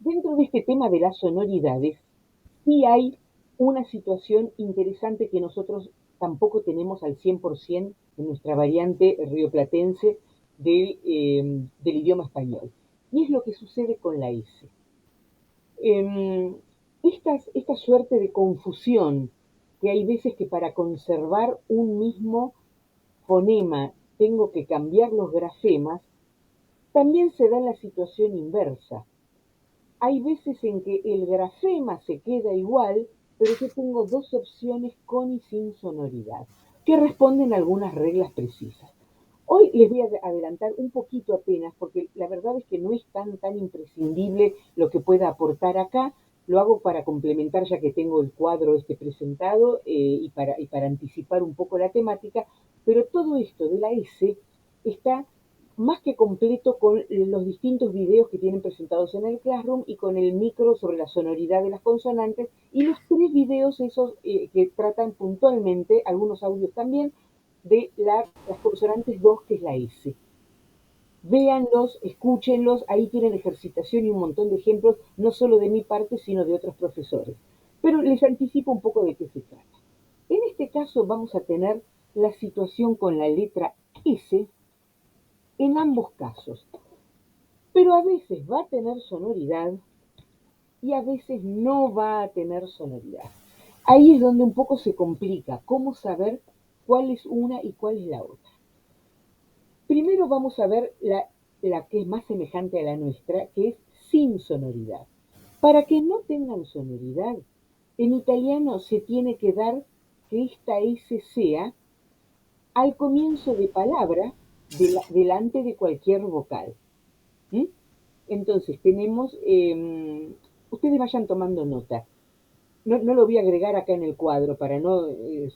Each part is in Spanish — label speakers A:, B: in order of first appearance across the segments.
A: Dentro de este tema de las sonoridades, sí hay una situación interesante que nosotros tampoco tenemos al 100% en nuestra variante rioplatense del idioma español. Y es lo que sucede con la S. Esta suerte de confusión que hay veces que para conservar un mismo fonema tengo que cambiar los grafemas, también se da en la situación inversa. Hay veces en que el grafema se queda igual, pero yo tengo dos opciones con y sin sonoridad, que responden a algunas reglas precisas. Hoy les voy a adelantar un poquito apenas, porque la verdad es que no es tan imprescindible lo que pueda aportar acá. Lo hago para complementar ya que tengo el cuadro este presentado y para anticipar un poco la temática, pero todo esto de la S está más que completo con los distintos videos que tienen presentados en el Classroom y con el micro sobre la sonoridad de las consonantes y los tres videos esos que tratan puntualmente, algunos audios también, de las consonantes 2 que es la S. Véanlos, escúchenlos, ahí tienen ejercitación y un montón de ejemplos, no solo de mi parte, sino de otros profesores. Pero les anticipo un poco de qué se trata. En este caso vamos a tener la situación con la letra S en ambos casos, pero a veces va a tener sonoridad y a veces no va a tener sonoridad. Ahí es donde un poco se complica cómo saber cuál es una y cuál es la otra. Primero vamos a ver la que es más semejante a la nuestra, que es sin sonoridad. Para que no tengan sonoridad, en italiano se tiene que dar que esta S sea al comienzo de palabra delante de cualquier vocal. ¿Mm? Entonces tenemos, ustedes vayan tomando nota. No lo voy a agregar acá en el cuadro para no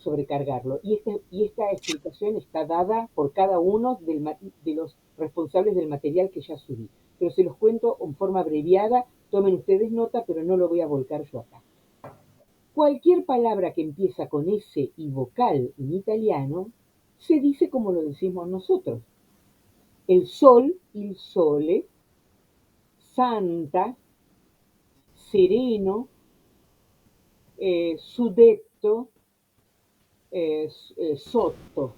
A: sobrecargarlo. Y esta explicación está dada por cada uno de los responsables del material que ya subí. Pero se los cuento en forma abreviada, tomen ustedes nota, pero no lo voy a volcar yo acá. Cualquier palabra que empieza con S y vocal en italiano se dice como lo decimos nosotros. El sol, il sole, santa, sereno, sudetto, sotto.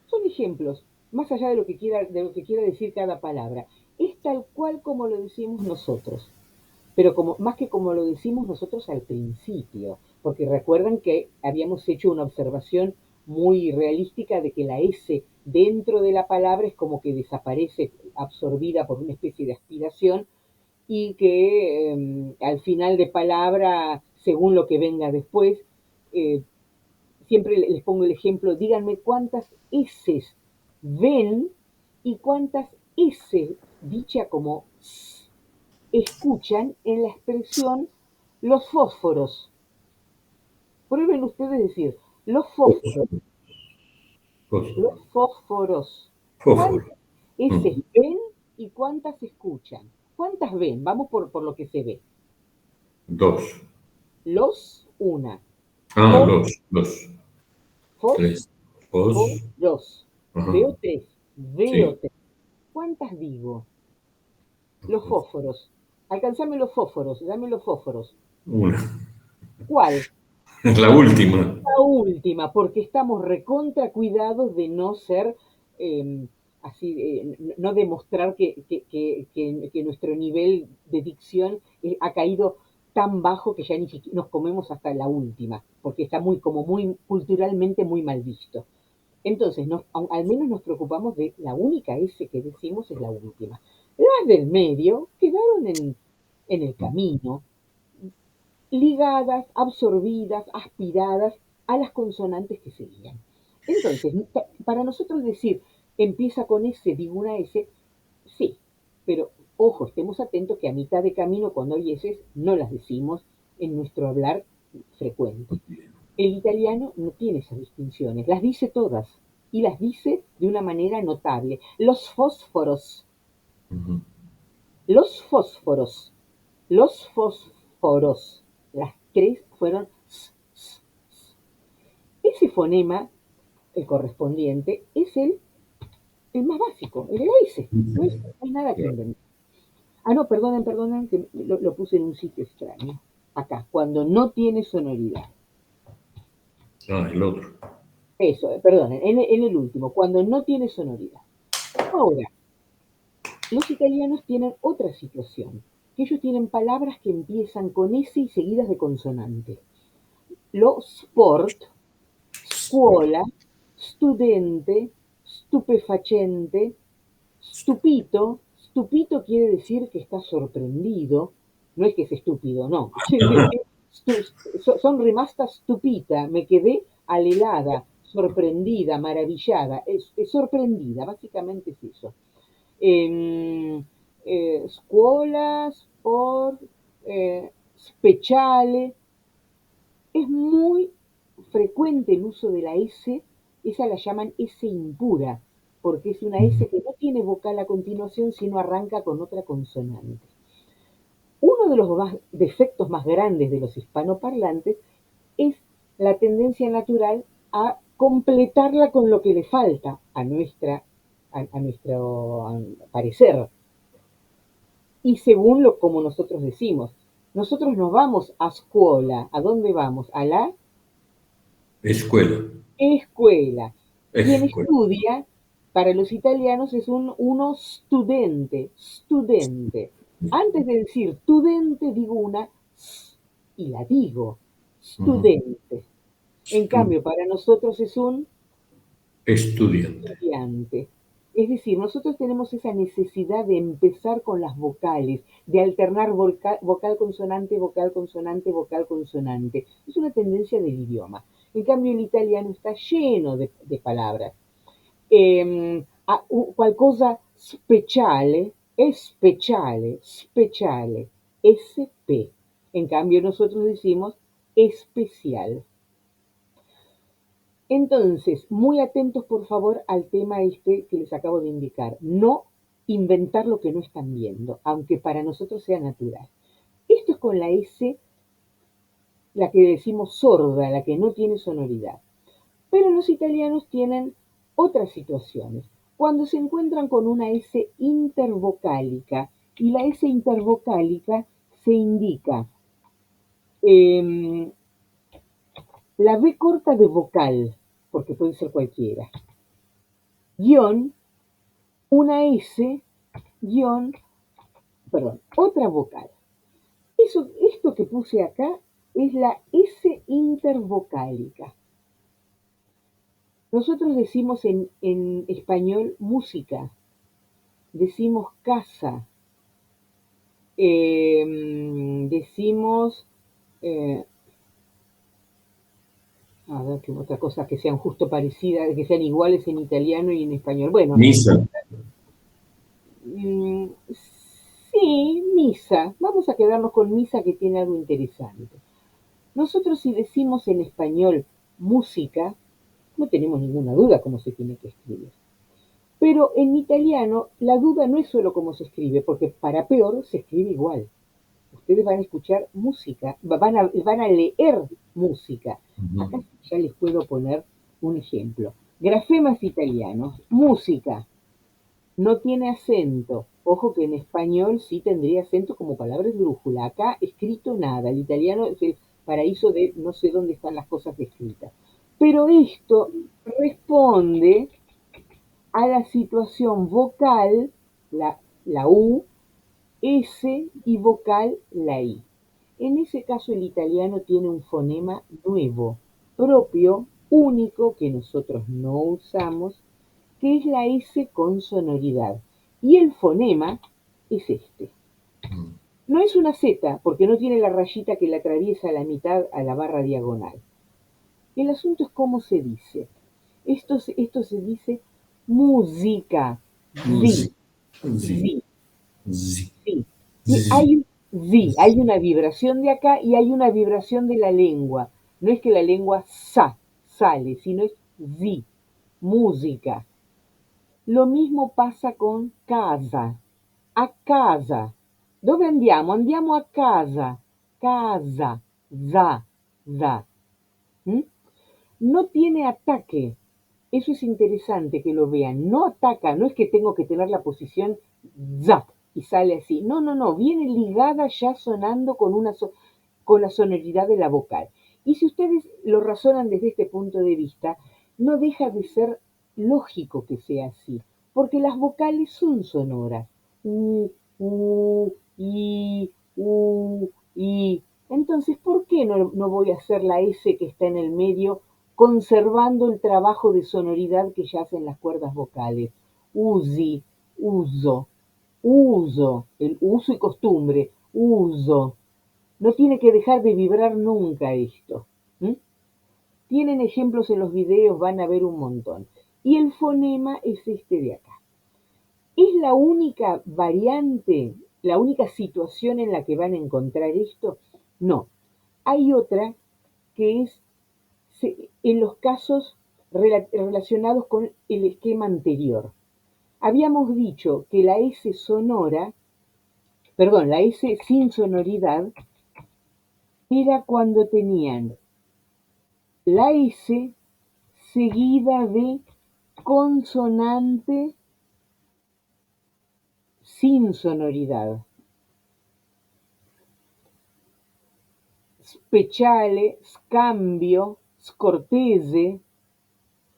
A: Son ejemplos, más allá de lo que quiera decir cada palabra. Es tal cual como lo decimos nosotros, pero más que como lo decimos nosotros al principio, porque recuerdan que habíamos hecho una observación muy realística de que la S dentro de la palabra es como que desaparece absorbida por una especie de aspiración y que al final de palabra, según lo que venga después, eh, siempre les pongo el ejemplo, díganme cuántas S ven y cuántas S dicha como S escuchan en la expresión los fósforos. Prueben ustedes decir los fósforos,
B: Fósforo,
A: los
B: fósforo,
A: fósforos.
B: fósforo.
A: ¿Cuántas S
B: Mm.
A: ven y cuántas escuchan? ¿Cuántas ven? Vamos por lo que se ve.
B: Dos.
A: Los, una.
B: Ah,
A: Fos,
B: dos.
A: fos,
B: Tres. Fos.
A: fos, dos.
B: Ajá.
A: Veo tres, veo
B: Sí.
A: tres. ¿Cuántas digo? Los fósforos. Alcanzame los fósforos, dame los fósforos.
B: Una.
A: ¿Cuál?
B: La última.
A: La última, porque estamos recontra cuidados de no ser eh, así, no demostrar que nuestro nivel de dicción ha caído tan bajo que ya ni siquiera nos comemos hasta la última, porque está muy culturalmente muy mal visto. Entonces, al menos nos preocupamos de la única S que decimos es la última. Las del medio quedaron en el camino, ligadas, absorbidas, aspiradas a las consonantes que seguían. Entonces, para nosotros decir empieza con S, digo una S, sí, pero ojo, estemos atentos que a mitad de camino, cuando hay S, no las decimos en nuestro hablar frecuente. El italiano no tiene esas distinciones, las dice todas y las dice de una manera notable.
B: Ujú.
A: Los fósforos, los fósforos, las tres fueron ese fonema, el correspondiente, es el más básico, el de la S. No hay nada que
B: Claro.
A: inventar. no, perdonen, que lo puse en un sitio extraño. Acá, cuando no tiene sonoridad.
B: Ah, el otro.
A: Eso, perdonen, en el último, cuando no tiene sonoridad. Ahora, los italianos tienen otra situación, que ellos tienen palabras que empiezan con S y seguidas de consonante. Lo sport, scuola, studente, stupefacente, stupito. Stupito quiere decir que está sorprendido, no es que es estúpido, no. Son rimasta stupita, me quedé alelada, sorprendida, maravillada, es sorprendida, básicamente es eso. Scuola, sport, speciale. Es muy frecuente el uso de la S, esa la llaman S impura, porque es una S que no tiene vocal a continuación, sino arranca con otra consonante. Uno de los defectos más grandes de los hispanoparlantes es la tendencia natural a completarla con lo que le falta a nuestro parecer. Y según como nosotros decimos, nosotros nos vamos a escuela. ¿A dónde vamos? A la
B: Escuela.
A: escuela. Quien
B: Escuela.
A: estudia, para los italianos es uno studente, studente. Antes de decir studente, digo una s y la digo, studente. En cambio, para nosotros es un
B: Estudiante.
A: estudiante. Es decir, nosotros tenemos esa necesidad de empezar con las vocales, de alternar vocal consonante, vocal consonante, vocal consonante. Es una tendencia del idioma. En cambio, el italiano está lleno de palabras. Qualcosa speciale es speciale, speciale, SP. En cambio, nosotros decimos especial. Entonces, muy atentos por favor al tema este que les acabo de indicar. No inventar lo que no están viendo, aunque para nosotros sea natural. Esto es con la S, la que decimos sorda, la que no tiene sonoridad. Pero los italianos tienen otras situaciones. Cuando se encuentran con una S intervocálica, y la S intervocálica se indica eh, la B corta de vocal, porque puede ser cualquiera, guión, una S, guión, perdón, otra vocal. Esto que puse acá es la S intervocálica. Nosotros decimos en español música, decimos casa, decimos, a ver qué otra cosa que sean justo parecidas, que sean iguales en italiano y en español. Bueno,
B: Misa.
A: mm, sí, misa. Vamos a quedarnos con misa que tiene algo interesante. Nosotros si decimos en español música, no tenemos ninguna duda cómo se tiene que escribir. Pero en italiano la duda no es solo cómo se escribe, porque para peor se escribe igual. Ustedes van a escuchar música, van a leer música. Acá ya les puedo poner un ejemplo. Grafemas italianos, música, no tiene acento. Ojo que en español sí tendría acento como palabra esdrújula. Acá escrito nada. El italiano es el paraíso de no sé dónde están las cosas escritas. Pero esto responde a la situación vocal, la U, S y vocal la I. En ese caso el italiano tiene un fonema nuevo, propio, único, que nosotros no usamos, que es la S con sonoridad. Y el fonema es este. No es una Z, porque no tiene la rayita que la atraviesa a la mitad a la barra diagonal. El asunto es cómo se dice. Esto se dice música, zi,
B: Zi. Zi.
A: zi,
B: Zi.
A: zi. Y
B: Zi.
A: hay una vibración de acá y hay una vibración de la lengua. No es que la lengua sale, sino es zi, música. Lo mismo pasa con casa, a casa. Dove andiamo? Andiamo a casa, casa, za. ¿Mm? No tiene ataque. Eso es interesante que lo vean. No ataca, no es que tengo que tener la posición za. y sale así. No, no, no, viene ligada ya sonando con la sonoridad de la vocal. Y si ustedes lo razonan desde este punto de vista, no deja de ser lógico que sea así, porque las vocales son sonoras. I. Entonces, ¿por qué no voy a hacer la S que está en el medio, conservando el trabajo de sonoridad que ya hacen las cuerdas vocales? Usi, uso, uso, el uso y costumbre, uso. No tiene que dejar de vibrar nunca esto. ¿Mm? Tienen ejemplos en los videos, van a ver un montón. Y el fonema es este de acá. ¿Es la única variante, la única situación en la que van a encontrar esto? No. Hay otra que es en los casos relacionados con el esquema anterior. Habíamos dicho que la S sonora, perdón, la S sin sonoridad era cuando tenían la S seguida de consonante sin sonoridad. Speciale, scambio, scortese,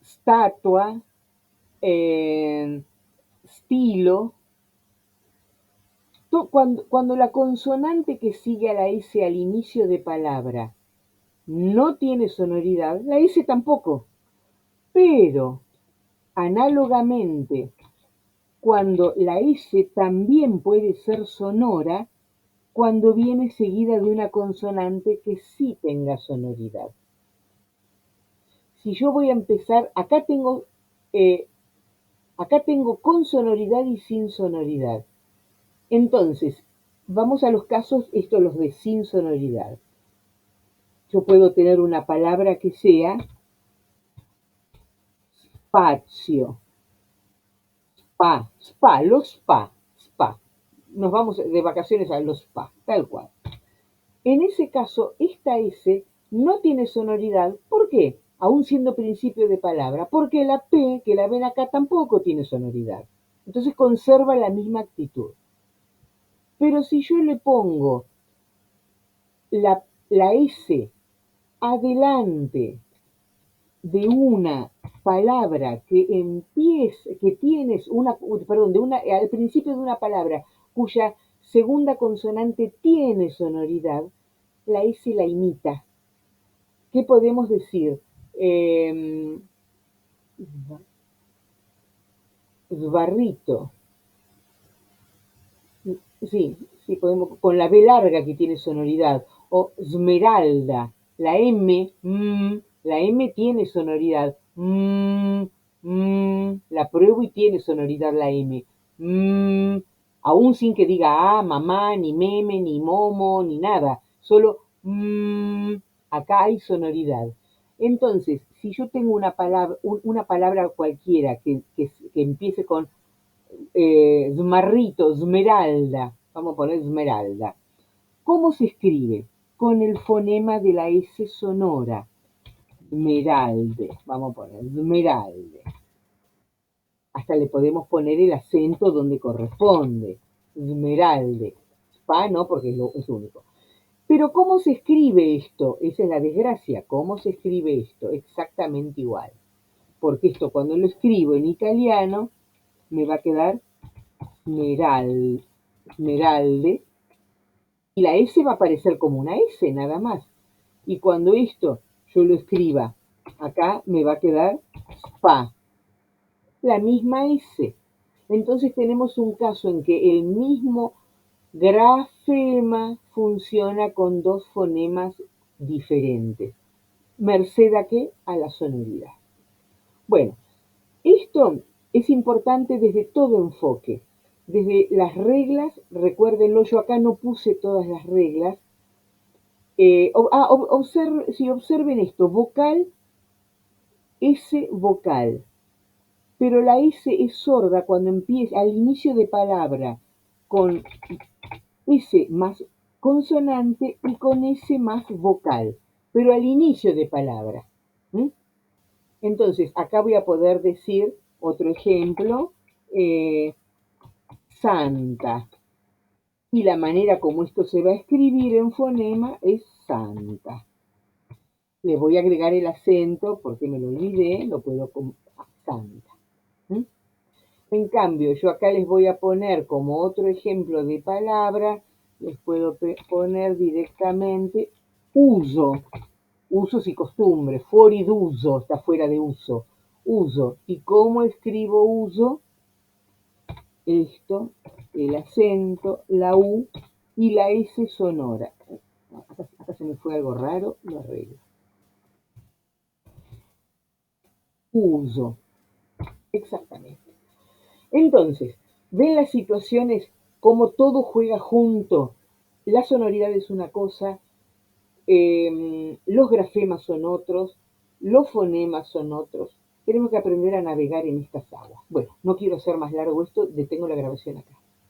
A: statua, stilo. Cuando la consonante que sigue a la S al inicio de palabra no tiene sonoridad, la S tampoco. Pero, análogamente, cuando la S también puede ser sonora, cuando viene seguida de una consonante que sí tenga sonoridad. Si yo voy a empezar, acá tengo con sonoridad y sin sonoridad. Entonces, vamos a los casos, estos los de sin sonoridad. Yo puedo tener una palabra que sea spazio, spa. Nos vamos de vacaciones a los spa, tal cual. En ese caso, esta S no tiene sonoridad. ¿Por qué? Aún siendo principio de palabra. Porque la P, que la ven acá, tampoco tiene sonoridad. Entonces conserva la misma actitud. Pero si yo le pongo la S adelante de una palabra que empiece, que tienes una, perdón, al principio de una palabra cuya segunda consonante tiene sonoridad, la S la imita. ¿Qué podemos decir? Sbarrito. Sí, sí, podemos, con la B larga que tiene sonoridad. O Smeralda. La M tiene sonoridad. La pruebo y tiene sonoridad la M. Aún sin que diga mamá, ni meme, ni momo, ni nada. Solo acá hay sonoridad. Entonces, si yo tengo una palabra cualquiera que empiece con Smarrito, Esmeralda, vamos a poner Esmeralda. ¿Cómo se escribe? Con el fonema de la S sonora. Esmeralde, vamos a poner Esmeralde. Hasta le podemos poner el acento donde corresponde. Esmeralde. Spa no, porque es único. Pero ¿cómo se escribe esto? Esa es la desgracia. ¿Cómo se escribe esto? Exactamente igual. Porque esto cuando lo escribo en italiano me va a quedar Esmeralde, y la S va a aparecer como una S nada más. Y cuando esto yo lo escriba acá, me va a quedar SPA, la misma S. Entonces tenemos un caso en que el mismo grafema funciona con dos fonemas diferentes. ¿Merced a qué? A la sonoridad. Bueno, esto es importante desde todo enfoque. Desde las reglas, recuérdenlo, yo acá no puse todas las reglas. Observen esto, vocal, S vocal, pero la S es sorda cuando empieza al inicio de palabra con S más consonante y con S más vocal, pero al inicio de palabra. ¿Mm? Entonces, acá voy a poder decir otro ejemplo, santa. Y la manera como esto se va a escribir en fonema es santa. Le voy a agregar el acento porque me lo olvidé, lo puedo con santa. ¿Mm? En cambio, yo acá les voy a poner como otro ejemplo de palabra, les puedo poner directamente uso, usos y costumbres, fuori d'uso, está fuera de uso, uso. ¿Y cómo escribo uso? Esto, el acento, la U y la S sonora. Acá se me fue algo raro, lo arreglo. Uso, exactamente. Entonces, ven las situaciones como todo juega junto. La sonoridad es una cosa, los grafemas son otros, los fonemas son otros. Tenemos que aprender a navegar en estas aguas. Bueno, no quiero hacer más largo esto, detengo la grabación acá.